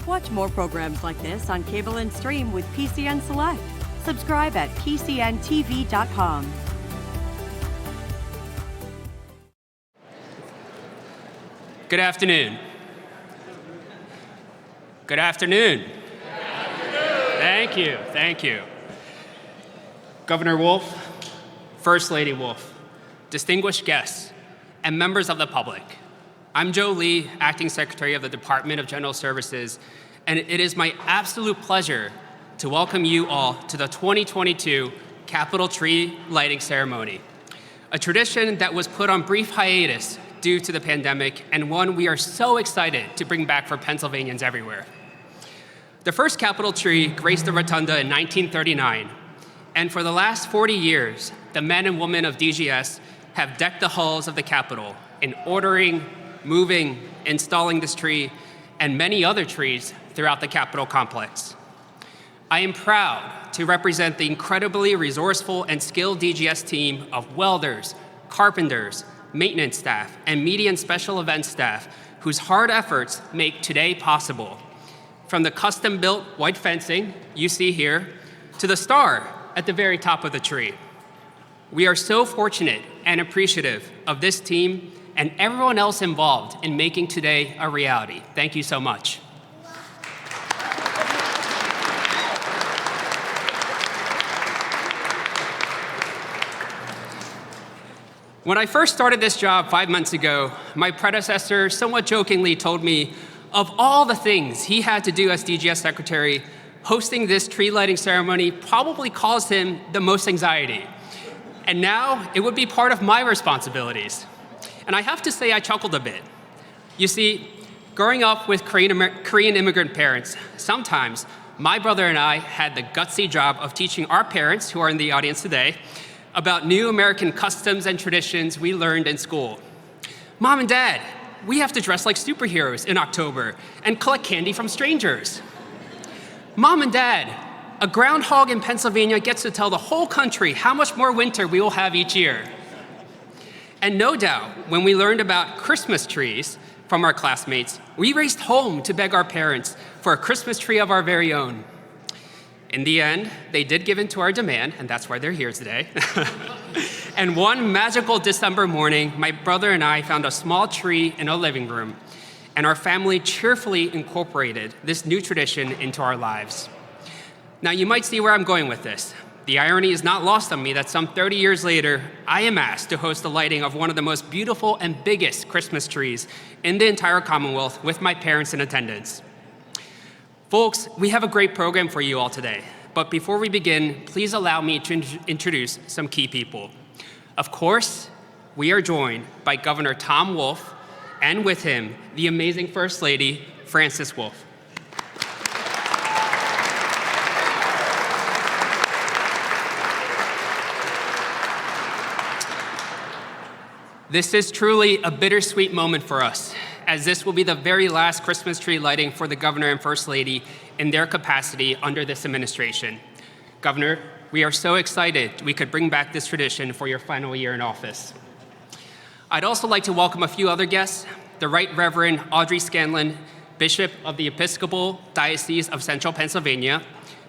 Watch more programs like this on cable and stream with PCN Select. Subscribe at PCNTV.com. Good afternoon. Good afternoon. Thank you, thank you. Governor Wolf, First Lady Wolf, distinguished guests, and members of the public. I'm Joe Lee, Acting Secretary of the Department of General Services, and it is my absolute pleasure to welcome you all to the 2022 Capitol Tree Lighting Ceremony, a tradition that was put on brief hiatus due to the pandemic, and one we are so excited to bring back for Pennsylvanians everywhere. The first Capitol tree graced the rotunda in 1939, and for the last 40 years, the men and women of DGS have decked the halls of the Capitol in ordering, moving, installing this tree, and many other trees throughout the Capitol complex. I am proud to represent the incredibly resourceful and skilled DGS team of welders, carpenters, maintenance staff, and media and special events staff whose hard efforts make today possible. From the custom-built white fencing you see here to the star at the very top of the tree. We are so fortunate and appreciative of this team and everyone else involved in making today a reality. Thank you so much. When I first started this job 5 months ago, my predecessor somewhat jokingly told me of all the things he had to do as DGS Secretary, hosting this tree lighting ceremony probably caused him the most anxiety. And now it would be part of my responsibilities. And I have to say I chuckled a bit. You see, growing up with Korean immigrant parents, sometimes my brother and I had the gutsy job of teaching our parents, who are in the audience today, about new American customs and traditions we learned in school. Mom and Dad, we have to dress like superheroes in October and collect candy from strangers. Mom and Dad, a groundhog in Pennsylvania gets to tell the whole country how much more winter we will have each year. And no doubt, when we learned about Christmas trees from our classmates, we raced home to beg our parents for a Christmas tree of our very own. In the end, they did give in to our demand, and that's why they're here today. And one magical December morning, my brother and I found a small tree in a living room, and our family cheerfully incorporated this new tradition into our lives. Now, you might see where I'm going with this. The irony is not lost on me that some 30 years later, I am asked to host the lighting of one of the most beautiful and biggest Christmas trees in the entire Commonwealth with my parents in attendance. Folks, we have a great program for you all today, but before we begin, please allow me to introduce some key people. Of course, we are joined by Governor Tom Wolf, and with him, the amazing First Lady, Frances Wolf. This is truly a bittersweet moment for us, as this will be the very last Christmas tree lighting for the Governor and First Lady in their capacity under this administration. Governor, we are so excited we could bring back this tradition for your final year in office. I'd also like to welcome a few other guests, the Right Reverend Audrey Scanlon, Bishop of the Episcopal Diocese of Central Pennsylvania.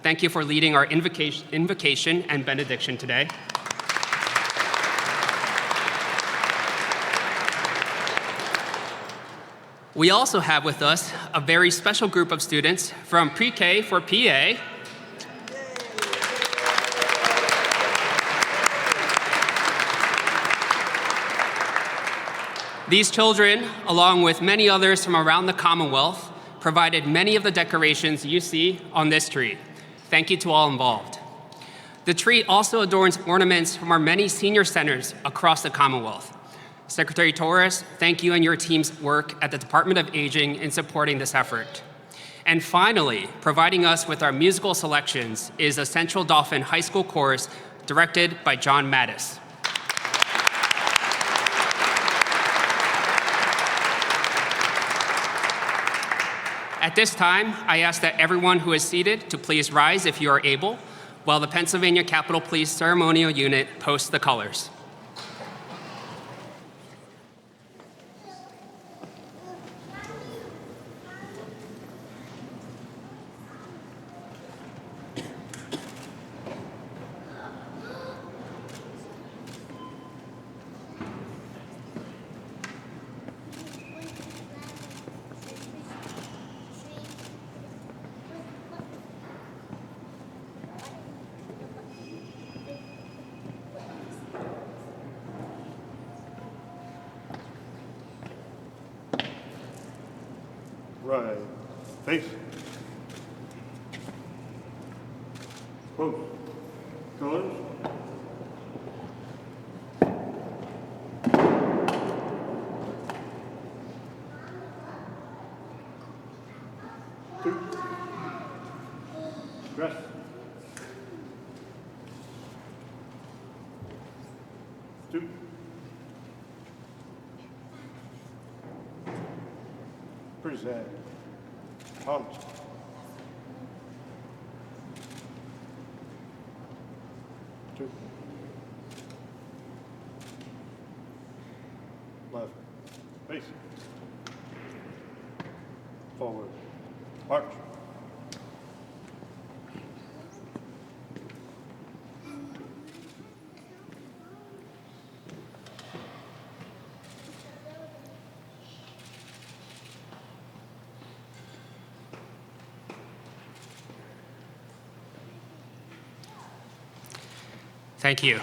Thank you for leading our invocation and benediction today. We also have with us a very special group of students from Pre-K for PA. These children, along with many others from around the Commonwealth, provided many of the decorations you see on this tree. Thank you to all involved. The tree also adorns ornaments from our many senior centers across the Commonwealth. Secretary Torres, thank you and your team's work at the Department of Aging in supporting this effort. And finally, providing us with our musical selections is the Central Dauphin High School Chorus, directed by John Mattis. At this time, I ask that everyone who is seated to please rise if you are able, while the Pennsylvania Capitol Police Ceremonial Unit posts the colors. Right. Face. Close. Colors. Two. Dress. Two. Present. Pumped. Two. Left. Face. Forward. March. Thank you.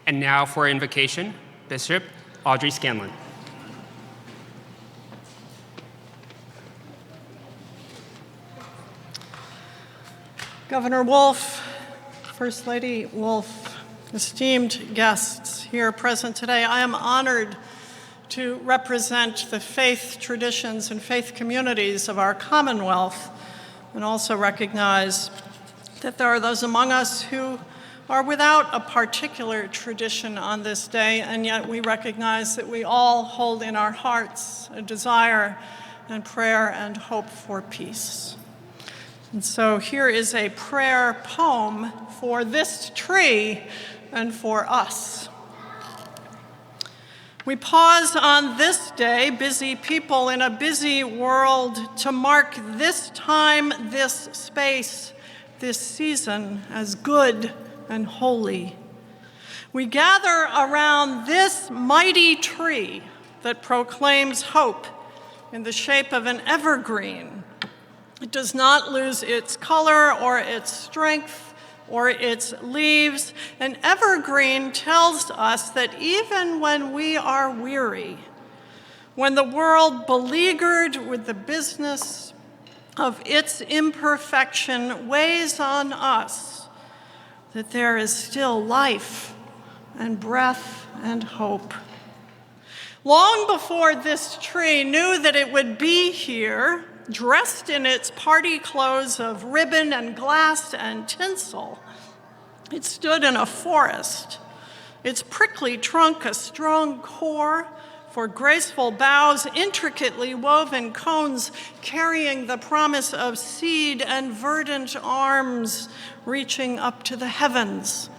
And now for invocation, Bishop Audrey Scanlon. Governor Wolf, First Lady Wolf, esteemed guests here present today, I am honored to represent the faith traditions and faith communities of our Commonwealth, and also recognize that there are those among us who are without a particular tradition on this day, and yet we recognize that we all hold in our hearts a desire and prayer and hope for peace. And so here is a prayer poem for this tree and for us. We pause on this day, busy people in a busy world, to mark this time, this space, this season as good and holy. We gather around this mighty tree that proclaims hope in the shape of an evergreen. It does not lose its color or its strength or its leaves. An evergreen tells us that even when we are weary, when the world beleaguered with the business of its imperfection weighs on us, that there is still life and breath and hope. Long before this tree knew that it would be here, dressed in its party clothes of ribbon and glass and tinsel, it stood in a forest, its prickly trunk a strong core for graceful boughs, intricately woven cones carrying the promise of seed, and verdant arms reaching up to the heavens.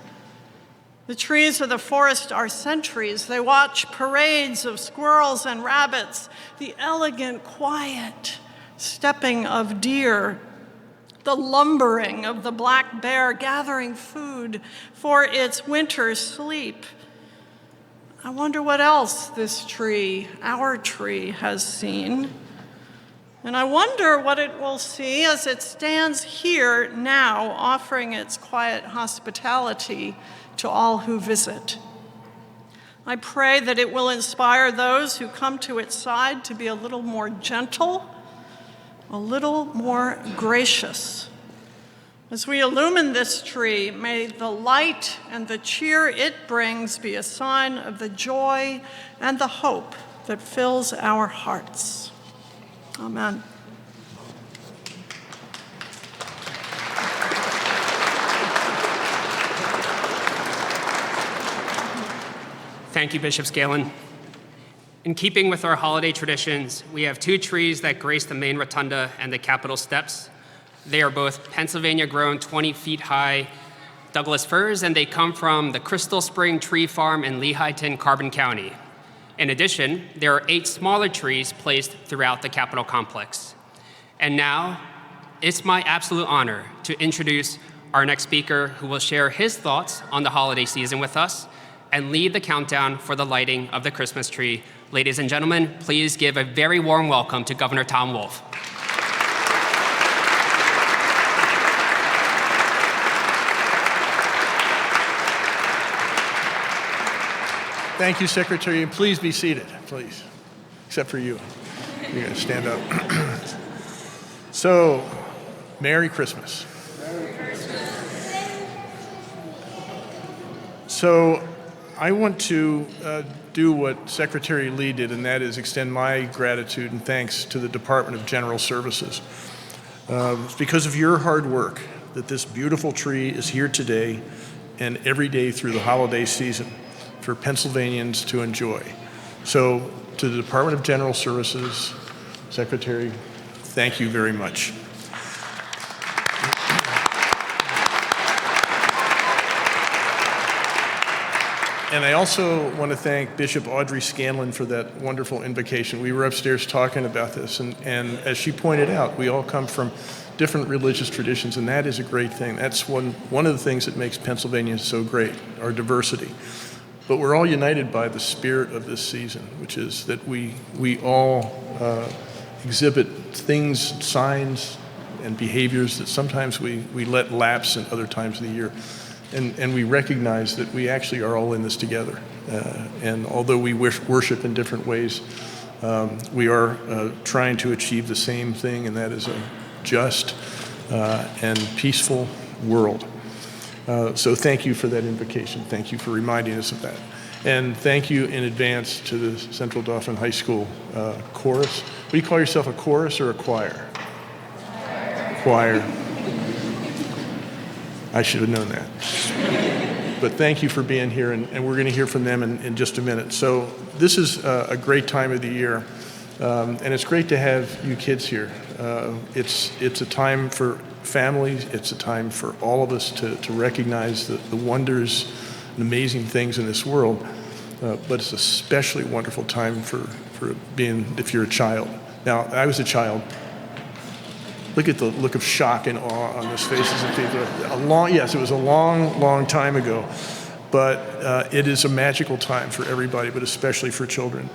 The trees of the forest are sentries. They watch parades of squirrels and rabbits, the elegant, quiet stepping of deer, the lumbering of the black bear gathering food for its winter sleep. I wonder what else this tree, our tree, has seen. And I wonder what it will see as it stands here now, offering its quiet hospitality to all who visit. I pray that it will inspire those who come to its side to be a little more gentle, a little more gracious. As we illumine this tree, may the light and the cheer it brings be a sign of the joy and the hope that fills our hearts. Amen. Thank you, Bishop Scanlon. In keeping with our holiday traditions, we have two trees that grace the main rotunda and the Capitol steps. They are both Pennsylvania-grown, 20 feet high Douglas firs, and they come from the Crystal Spring Tree Farm in Lehighton, Carbon County. In addition, there are 8 smaller trees placed throughout the Capitol complex. And now, it's my absolute honor to introduce our next speaker, who will share his thoughts on the holiday season with us and lead the countdown for the lighting of the Christmas tree. Ladies and gentlemen, please give a very warm welcome to Governor Tom Wolf. Thank you, Secretary, and please be seated, please, except for you. You're going to stand up. So, Merry Christmas. So, I want to do what Secretary Lee did, and that is extend my gratitude and thanks to the Department of General Services. It's because of your hard work that this beautiful tree is here today and every day through the holiday season for Pennsylvanians to enjoy. So, to the Department of General Services, Secretary, thank you very much. And I also want to thank Bishop Audrey Scanlon for that wonderful invocation. We were upstairs talking about this, and as she pointed out, we all come from different religious traditions, and that is a great thing. That's one of the things that makes Pennsylvania so great, our diversity. But we're all united by the spirit of this season, which is that we all exhibit things, signs, and behaviors that sometimes we let lapse in other times of the year. And we recognize that we actually are all in this together. And although we worship in different ways, we are trying to achieve the same thing, and that is a just and peaceful world. So thank you for that invocation. Thank you for reminding us of that. And thank you in advance to the Central Dauphin High School chorus. What do you call yourself, a chorus or a choir? Choir. I should have known that. But thank you for being here, and we're going to hear from them in just a minute. So this is a great time of the year, and it's great to have you kids here. It's a time for families. It's a time for all of us to recognize the wonders and amazing things in this world, but it's an especially wonderful time for being, if you're a child. Now, I was a child. Look at the look of shock and awe on those faces of people. Yes, it was a long time ago, but it is a magical time for everybody, but especially for children.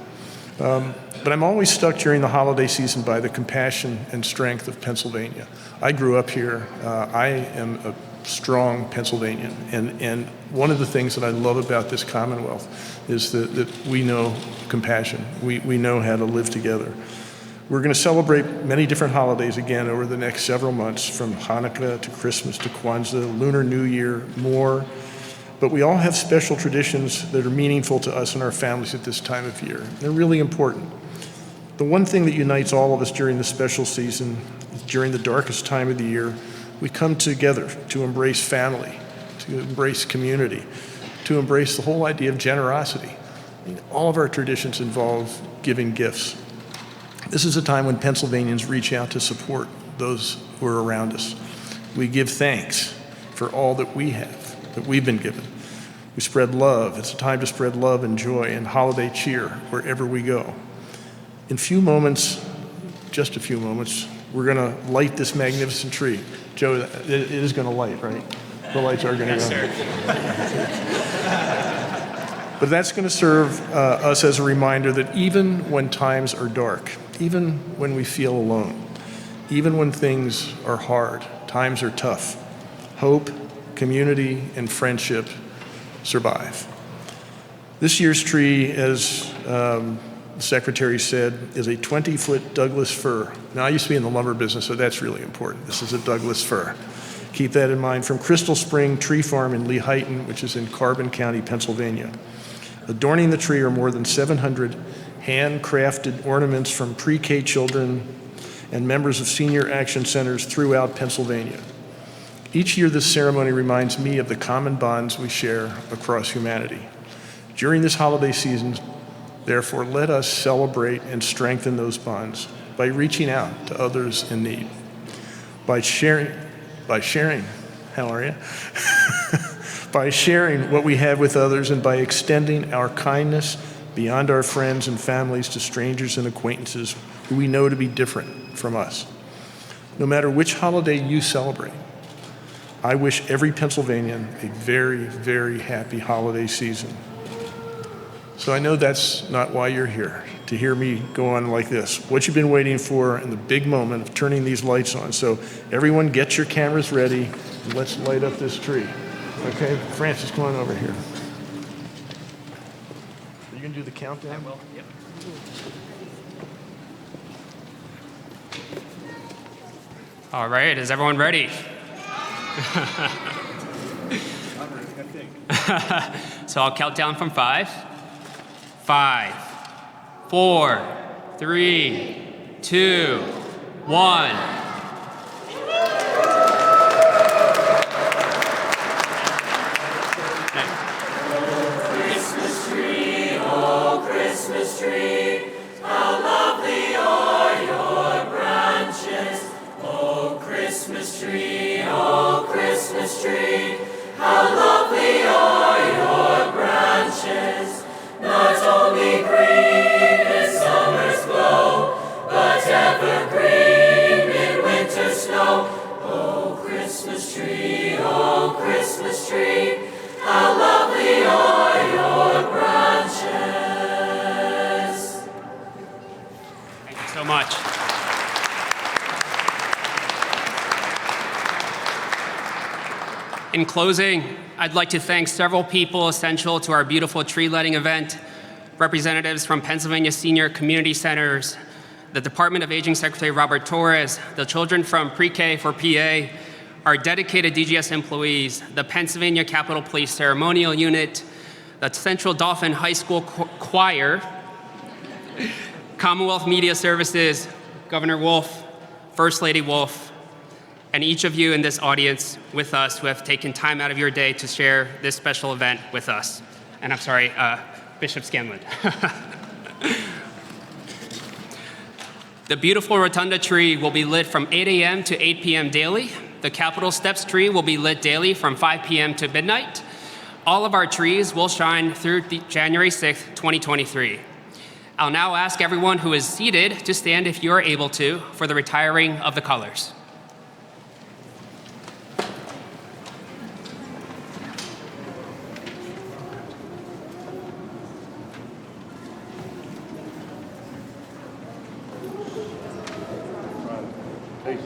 But I'm always struck during the holiday season by the compassion and strength of Pennsylvania. I grew up here. I am a strong Pennsylvanian, and one of the things that I love about this Commonwealth is that we know compassion. We know how to live together. We're going to celebrate many different holidays again over the next several months, from Hanukkah to Christmas to Kwanzaa, Lunar New Year, more. But we all have special traditions that are meaningful to us and our families at this time of year. They're really important. The one thing that unites all of us during this special season, during the darkest time of the year, we come together to embrace family, to embrace community, to embrace the whole idea of generosity. All of our traditions involve giving gifts. This is a time when Pennsylvanians reach out to support those who are around us. We give thanks for all that we have, that we've been given. We spread love. It's a time to spread love and joy and holiday cheer wherever we go. In just a few moments, we're going to light this magnificent tree. Joe, it is going to light, right? The lights are going to go. But that's going to serve us as a reminder that even when times are dark, even when we feel alone, even when things are hard, times are tough, hope, community, and friendship survive. This year's tree, as the Secretary said, is a 20-foot Douglas fir. Now, I used to be in the lumber business, so that's really important. This is a Douglas fir. Keep that in mind. From Crystal Spring Tree Farm in Lehighton, which is in Carbon County, Pennsylvania. Adorning the tree are more than 700 handcrafted ornaments from pre-K children and members of senior action centers throughout Pennsylvania. Each year, this ceremony reminds me of the common bonds we share across humanity. During this holiday season, therefore, let us celebrate and strengthen those bonds by reaching out to others in need, by sharing, how are you? By sharing what we have with others, and by extending our kindness beyond our friends and families to strangers and acquaintances who we know to be different from us. No matter which holiday you celebrate, I wish every Pennsylvanian a very, very happy holiday season. So I know that's not why you're here, to hear me go on like this. What you've been waiting for in the big moment of turning these lights on. So everyone get your cameras ready, and let's light up this tree. Okay, Francis, come on over here. Are you going to do the countdown? I will, yep. All right, is everyone ready? So I'll count down from 5. 5, 4, 3, 2, 1. Christmas tree, oh Christmas tree, how lovely are your branches. Oh Christmas tree, how lovely are your branches. Not only green in summer's glow, but evergreen in winter's snow. Oh Christmas tree, how lovely are your branches. Thank you so much. In closing, I'd like to thank several people essential to our beautiful tree lighting event, representatives from Pennsylvania Senior Community Centers, the Department of Aging Secretary Robert Torres, the children from Pre-K for PA, our dedicated DGS employees, the Pennsylvania Capitol Police Ceremonial Unit, the Central Dauphin High School Choir, Commonwealth Media Services, Governor Wolf, First Lady Wolf, and each of you in this audience with us who have taken time out of your day to share this special event with us. And I'm sorry, Bishop Scanlon. The beautiful rotunda tree will be lit from 8 a.m. to 8 p.m. daily. The Capitol Steps tree will be lit daily from 5 p.m. to midnight. All of our trees will shine through January 6th, 2023. I'll now ask everyone who is seated to stand if you are able to for the retiring of the colors. Face.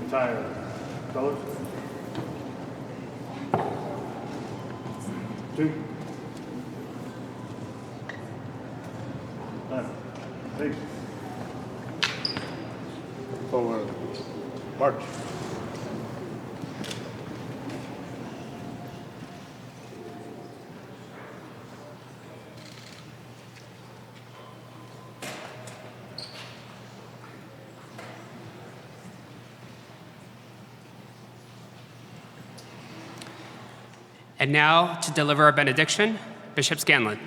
Entire colors. 2. Face. Forward. March. And now, to deliver our benediction, Bishop Scanlon.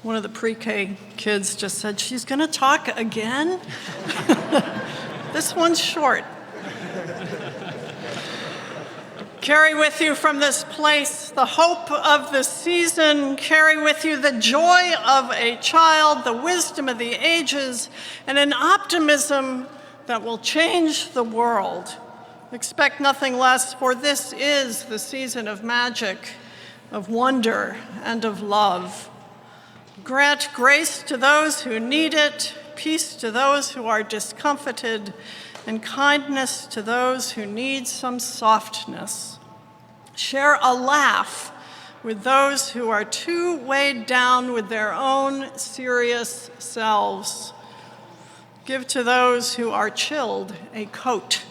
One of the pre-K kids just said, "She's going to talk again?" This one's short. Carry with you from this place the hope of the season. Carry with you the joy of a child, the wisdom of the ages, and an optimism that will change the world. Expect nothing less, for this is the season of magic, of wonder, and of love. Grant grace to those who need it, peace to those who are discomfited, and kindness to those who need some softness. Share a laugh with those who are too weighed down with their own serious selves. Give to those who are chilled a coat,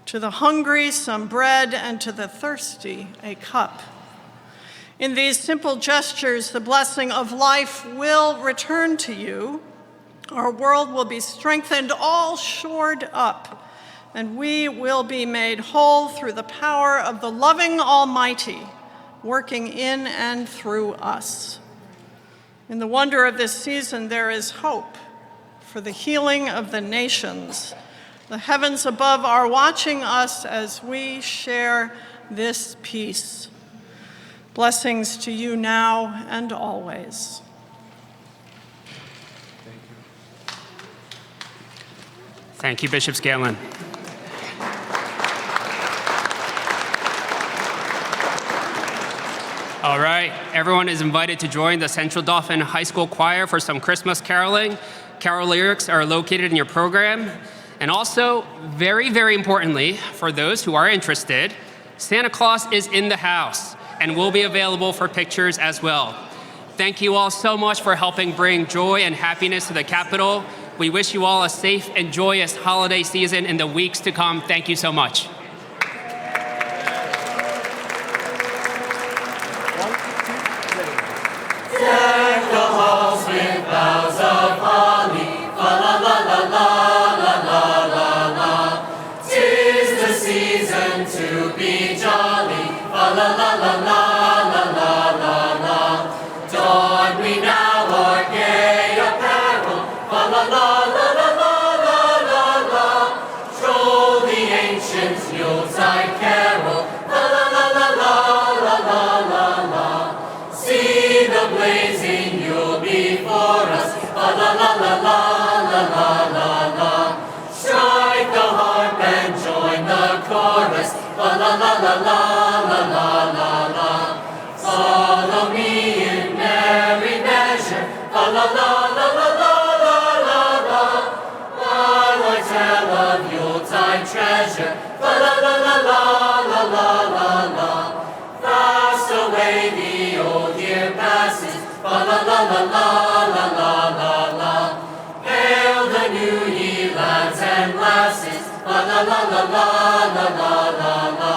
to the hungry some bread, and to the thirsty a cup. In these simple gestures, the blessing of life will return to you. Our world will be strengthened, all shored up, and we will be made whole through the power of the loving Almighty working in and through us. In the wonder of this season, there is hope for the healing of the nations. The heavens above are watching us as we share this peace. Blessings to you now and always. Thank you, Bishop Scanlon. All right, everyone is invited to join the Central Dauphin High School Choir for some Christmas caroling. Carol lyrics are located in your program. And also, very, very importantly, for those who are interested, Santa Claus is in the house. and will be available for pictures as well. Thank you all so much for helping bring joy and happiness to the Capitol. We wish you all a safe and joyous holiday season in the weeks to come. Thank you so much. Deck the halls with boughs of holly, fa la la la la la la la la. 'Tis the season to be jolly, fa la la la la la la la la. Don we now our gay apparel, fa la la la la la la la la. Troll the ancient Yuletide carol, fa la la la la la la la la. See the blazing Yule before us, fa la la la la la la la la. Strike the harp and join the chorus, fa la la la la la la la la. Follow me in merry measure, fa la la la la la la la la. While I tell of Yuletide treasure, fa la la la la la la la la. Fast away the old year passes, fa la la la la la la la la. Hail the new ye lads and lasses, fa la la la la la la la la.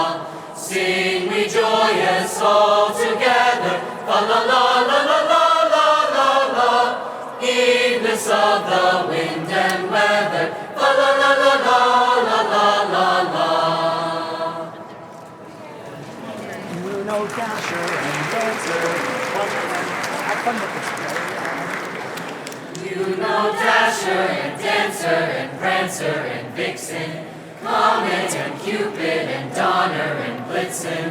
Sing we joyous all together, fa la la la la la la la la. Heedless of the wind and weather, fa la la la la la la la la. You know Dasher and Dancer. Have fun with this. You know Dasher and Dancer and Prancer and Vixen, Comet and Cupid and Donner and Blitzen.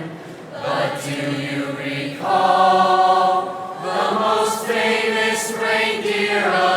But do you recall the most famous reindeer of